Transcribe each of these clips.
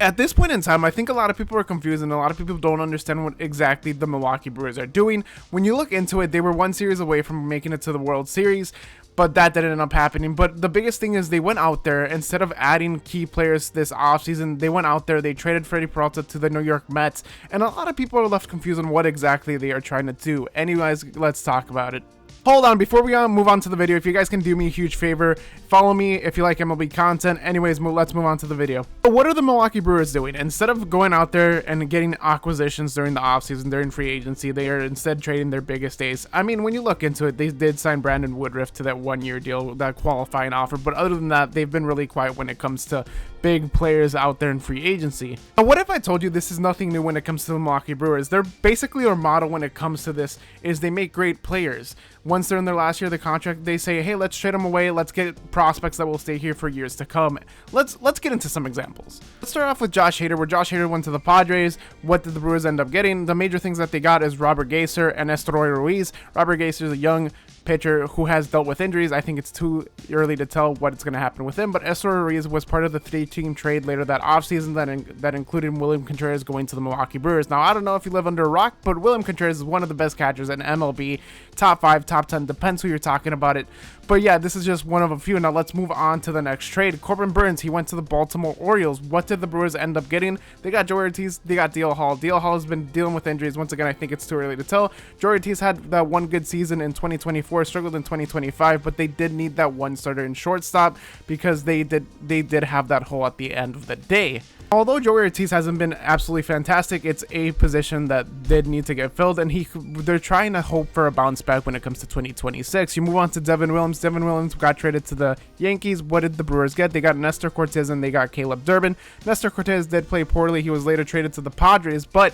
At this point in time, I think a lot of people are confused and a lot of people don't understand what exactly the Milwaukee Brewers are doing. When you look into it, they were one series away from making it to the World Series, but that didn't end up happening. But the biggest thing is they went out there, instead of adding key players this offseason, they went out there, they traded Freddy Peralta to the New York Mets, and a lot of people are left confused on what exactly they are trying to do. Anyways, let's talk about it. Hold on, before we move on to the video, if you guys can do me a huge favor, follow me if you like MLB content. Anyways, let's move on to the video. So what are the Milwaukee Brewers doing? Instead of going out there and getting acquisitions during the offseason, during free agency, they are instead trading their biggest ace. I mean, when you look into it, they did sign Brandon Woodruff to that one-year deal, that qualifying offer, but other than that, they've been really quiet when it comes to big players out there in free agency. Now, what if I told you this is nothing new when it comes to the Milwaukee Brewers? They're basically, our motto when it comes to this is they make great players. Once they're in their last year of the contract, they say, hey, let's trade them away, let's get prospects that will stay here for years to come. Let's get into some examples. Let's start off with Josh Hader, where Josh Hader went to the Padres. What did the Brewers end up getting? The major things that they got is Robert Gayser and Estoy Ruiz. Robert Gayser is a young pitcher who has dealt with injuries. I think it's too early to tell what's going to happen with him, but Estoy Ruiz was part of the 3-team trade later that offseason that included William Contreras going to the Milwaukee Brewers. Now, I don't know if you live under a rock, but William Contreras is one of the best catchers in MLB. Top 5, top 10, depends who you're talking about it. But yeah, this is just one of a few. Now let's move on to the next trade. Corbin Burnes, he went to the Baltimore Orioles. What did the Brewers end up getting? They got Joey Ortiz, they got DL Hall. DL Hall has been dealing with injuries. Once again, I think it's too early to tell. Joey Ortiz had that one good season in 2024, struggled in 2025, but they did need that one starter in shortstop because they did have that hole at the end of the day. Although Joey Ortiz hasn't been absolutely fantastic, it's a position that did need to get filled, and they're trying to hope for a bounce back when it comes to 2026. You move on to Devin Williams. Devin Williams got traded to the Yankees. What did the Brewers get? They got Nestor Cortes and they got Caleb Durbin. Nestor Cortes did play poorly. He was later traded to the Padres, but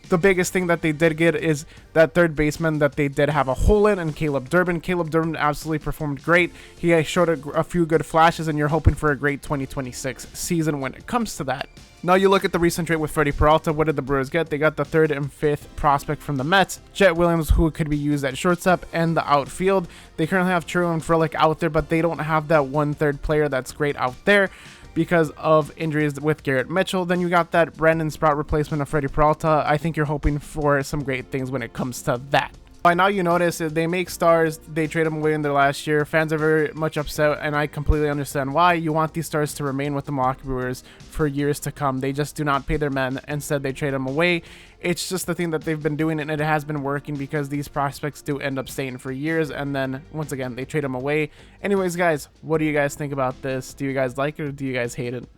the biggest thing that they did get is that third baseman that they did have a hole in, and Caleb Durbin. Caleb Durbin absolutely performed great. He showed a few good flashes, and you're hoping for a great 2026 season when it comes to that. Now you look at the recent trade with Freddy Peralta. What did the Brewers get? They got the 3rd and 5th prospect from the Mets, Jet Williams, who could be used at shortstop and the outfield. They currently have Churro and Frelick out there, but they don't have that 1/3 player that's great out there because of injuries with Garrett Mitchell. Then you got that Brandon Sprout replacement of Freddy Peralta. I think you're hoping for some great things when it comes to that. By now you notice they make stars, they trade them away in their last year. Fans are very much upset, and I completely understand why. You want these stars to remain with the Milwaukee Brewers for years to come. They just do not pay their men. Instead, they trade them away. It's just the thing that they've been doing, and it has been working because these prospects do end up staying for years, and then once again, they trade them away. Anyways, guys, what do you guys think about this? Do you guys like it or do you guys hate it?